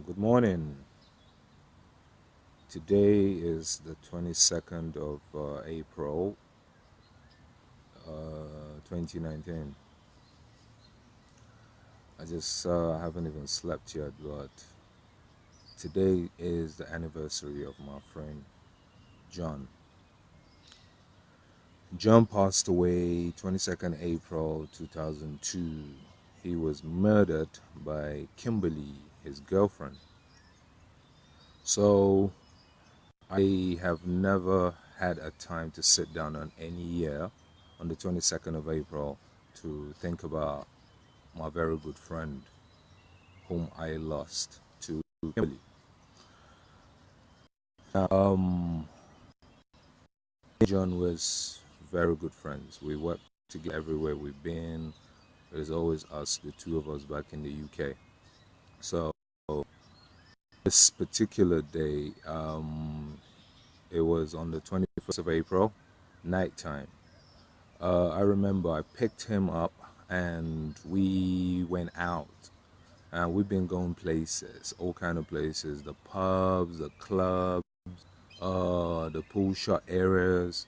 Good morning. Today is the 22nd of April, 2019. I just haven't even slept yet, but today is the anniversary of my friend John. John passed away 22nd April 2002. He was murdered by Kimberly, his girlfriend. So I have never had a time to sit down on any year on the 22nd of April to think about my very good friend whom I lost to Kimberly. Um, John was very good friends. We worked together everywhere we've been. It was always us, the two of us back in the UK. So this particular day, it was on the 21st of April, nighttime. I remember I picked him up and we went out. And we've been going places, all kind of places, the pubs, the clubs, the pool shot areas,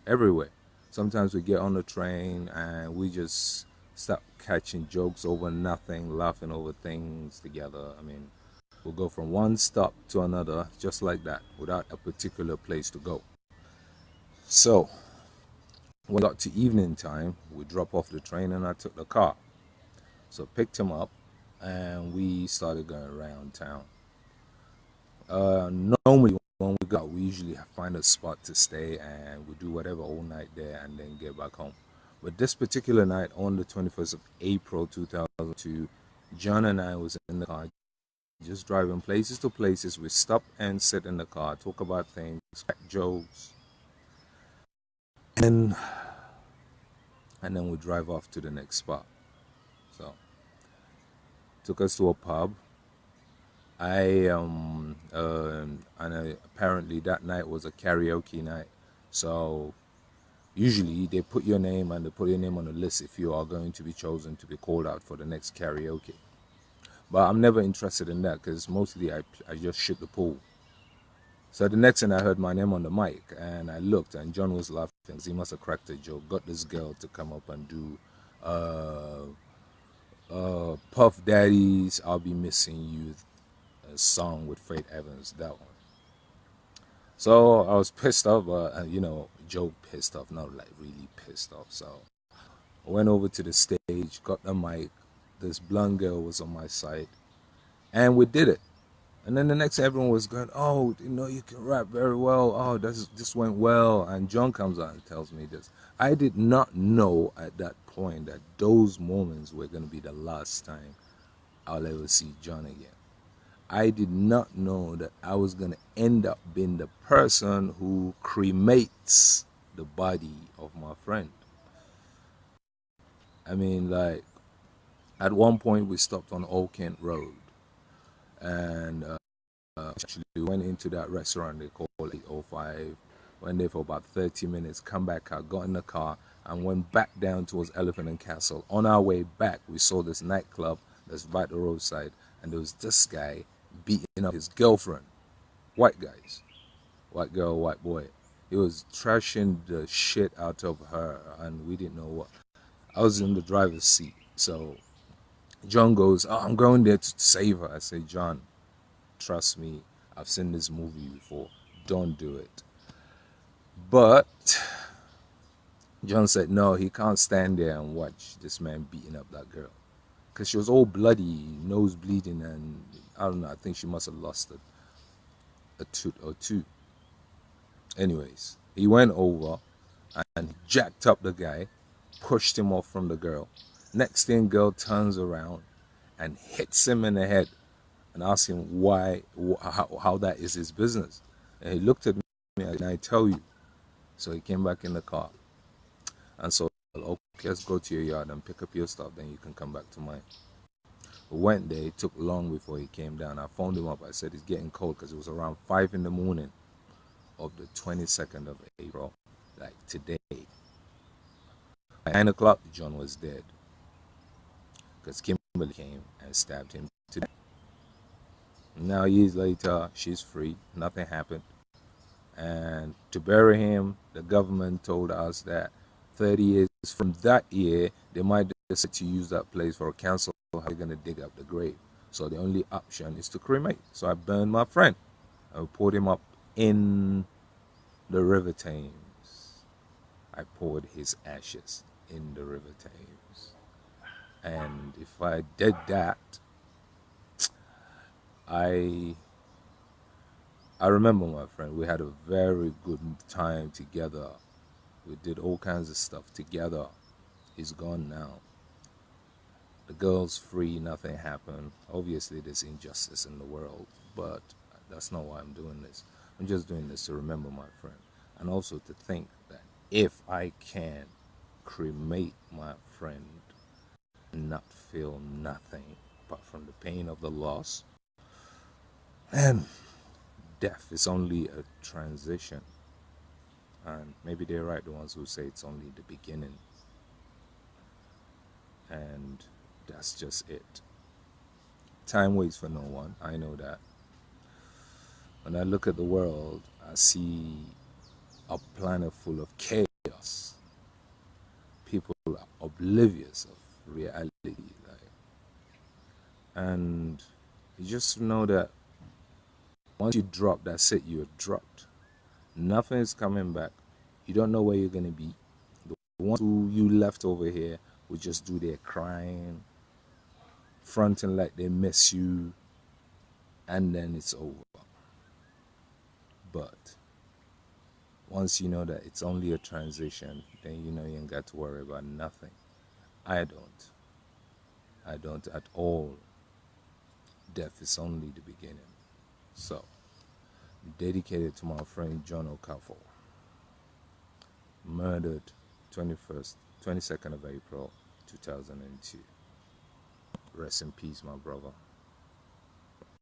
everywhere. Sometimes we get on the train and we just start catching jokes over nothing, laughing over things together. I mean, we'll go from one stop to another just like that without a particular place to go. So when we got to evening time, we dropped off the train and I took the car. So picked him up and we started going around town. Normally when we go out, we usually find a spot to stay and we do whatever all night there and then get back home. But this particular night on the 21st of April 2002, John and I was in the car just driving places to places. We stop and sit in the car, talk about things, crack jokes, and then we drive off to the next spot. So took us to a pub. Apparently that night was a karaoke night. So usually they put your name and they put your name on the list if you are going to be chosen to be called out for the next karaoke. But I'm never interested in that because mostly I just shoot the pool. So the next thing I heard my name on the mic and I looked and John was laughing because he must have cracked a joke. Got this girl to come up and do uh, Puff Daddy's I'll Be Missing You, a song with Fred Evans, that one. So I was pissed off, but joke pissed off, not like really pissed off. So I went over to the stage, got the mic. This blonde girl was on my side, and we did it. And then the next, everyone was going, "Oh, you can rap very well. Oh, this went well." And John comes out and tells me this. I did not know at that point that those moments were going to be the last time I'll ever see John again. I did not know that I was going to end up being the person who cremates the body of my friend. I mean, like, at one point we stopped on Old Kent Road and actually went into that restaurant they call 805. Went there for about 30 minutes, come back out, got in the car, and went back down towards Elephant and Castle. On our way back, we saw this nightclub that's by the roadside, and there was this guy beating up his girlfriend. White guys, white girl, white boy. He was trashing the shit out of her, and we didn't know what. I was in the driver's seat, so John goes, "Oh, I'm going there to save her." I say, "John, trust me, I've seen this movie before. Don't do it." But John said, no, he can't stand there and watch this man beating up that girl. Because she was all bloody, nose bleeding, and I don't know, I think she must have lost a tooth or two. Anyways, he went over and jacked up the guy, pushed him off from the girl. Next thing, girl turns around and hits him in the head and asks him how that is his business. And he looked at me and I tell you. So he came back in the car. And so, okay, let's go to your yard and pick up your stuff, then you can come back to mine. We went there, it took long before he came down. I phoned him up, I said it's getting cold because it was around 5 in the morning of the 22nd of April, like today. At 9 o'clock, John was dead because Kimberly came and stabbed him to death. Now, years later, she's free. Nothing happened. And to bury him, the government told us that 30 years from that year, they might decide to use that place for a council. How are they going to dig up the grave? So the only option is to cremate. So I burned my friend. I poured him up in the River Thames. I poured his ashes in the River Thames. And if I did that, I I remember my friend. We had a very good time together. We did all kinds of stuff together. He's gone now. The girl's free, nothing happened. Obviously, there's injustice in the world, but that's not why I'm doing this. I'm just doing this to remember my friend. And also to think that if I can cremate my friend and not feel nothing apart from the pain of the loss, and death is only a transition. And maybe they're right, the ones who say it's only the beginning. And that's just it. Time waits for no one. I know that. When I look at the world, I see a planet full of chaos. People are oblivious of reality. And you just know that once you drop, that's it, you're dropped. Nothing is coming back. You don't know where you're going to be. The ones who you left over here will just do their crying, fronting like they miss you, and then it's over. But once you know that it's only a transition, then you know you ain't got to worry about nothing. I don't. I don't at all. Death is only the beginning. So, dedicated to my friend John Okafor, murdered 22nd of April 2002. Rest in peace, my brother.